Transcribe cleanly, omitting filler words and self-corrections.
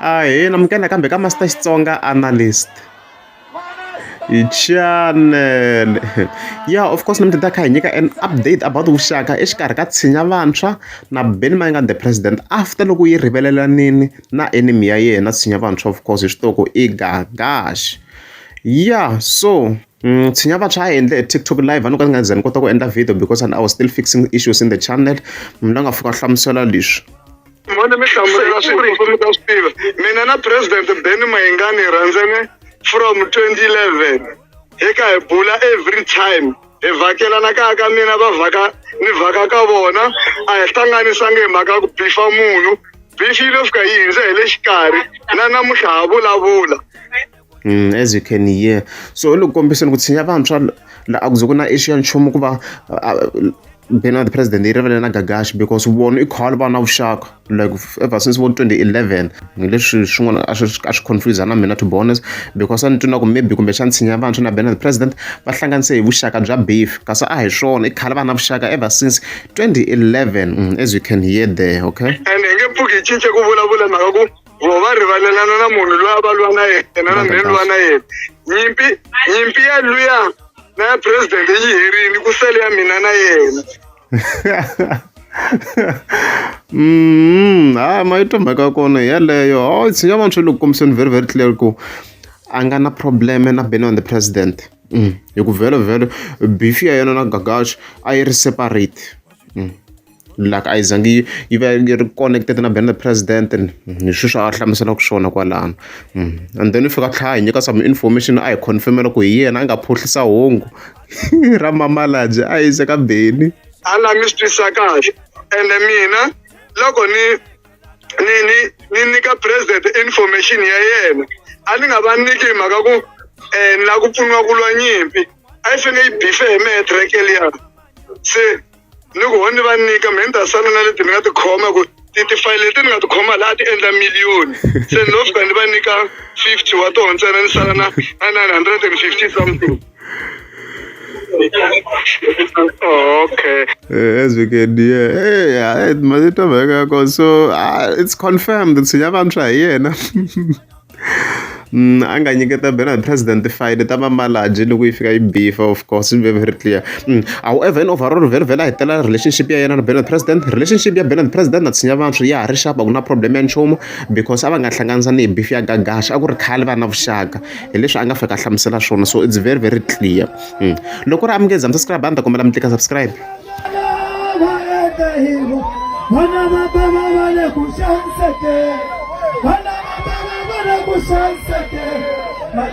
Hi, namkela kambe ka Master Xitsonga analyst. Channel. Yeah, of course, namtita kha hi nyika an update about vuxaka exikarhi ka Tshinya Vantshwa na Benny Mayengani the president after loko yi rivelelanini na enemy ya yena Tshinya Vantshwa, of course, hi xitoko i Gagash. Yeah, so Tshinya Vantshwa a endle TikTok live ano ka nga zani kota ku endla video because I was still fixing issues in the channel. Mina nga fika hlamusela leswi. Mina na President Benny Mayengani randzene from 2011. Eka hi bula every time. Hi vakelana ka mina ni vhaka ka vona. A hi hlanganisangi hi mhaka ku bifa munhu. Beef yi lo fika yi hindze hi le xikarhi. Na namuntlha ha vulavula. As you can hear. So loko kombiseni ku Tshinya Vantshwa la a ku ze ku na issue ya nchumu ku va Benny the president yi rivelana na Gagash because vona I khale va na vuxaka like ever since 2011. Leswi swin'wana a swi confuse na mina to be honest because a ni twi ku maybe kumbexana Tshinya Vantshwa na Benny the president va hlanganise hi vuxaka bya beef kasi a hi swona I khale va na vuxaka ever since 2011 as you can hear there, okay? And hi nge pfuki hi cince ku vulavula mhaka ku va rivalelana na munhu loyi a va lwa na yena na mheni lwa na yena. Nyimpi ya luya na ya president yi herini ku sele ya mina na yena. Maitwa mhaka kona yaleyo. Tshinya Vantshwa loko kombiseni very very clear ku a nga na problem na Benny the president. Hi ku vhele beef ya yena na Gagash a yi ri separate. Like a yi zangi yi va yi ri connected na Benny the president hi sweswo a hlamuselaka swona kwalano. And then fika tlha hi nyika some information a hi confirmela ku hi yena a nga phuhlisa hongo ra mamalaja a yise ka Benny. Ala mi swi twisisa kahle ende mina loko ni nyika president information ya yena a ni nga va nyiki hi mhaka ku ni la ku pfuniwa ku lwa nyimpi a yi fanele yi bife hi mehe track liya se ni ku ni va nyika mehe ni ta sala na leti ni nga ti khoma ku tifayile leti ni nga ti khoma laha ti endla miliyoni se ni lo fika ni va nyika 50 wa tona ntsena ni sala na 950 something. Okay. As we can hear, so it's confirmed that Tshinya Vantshwa hi yena. A nga nyiketa Benny the president file ta mamalaji loko yi fika yi beef, of course, very very clear. However, in overall very very hitela relationship ya yena na Benny the president, relationship ya Benny the president na Tshinya Vantshwa ya ha ri sharp, a ku na problem ya nchumu because a va nga hlanganisani hi beef ya Gagash a ku ri khale va na vuxaka hi leswi a nga fika hlamusela swona, so it's very very clear. Loko ri amukeza mi subscribe anda kombela mi tlika subscribe. Kushanseke, my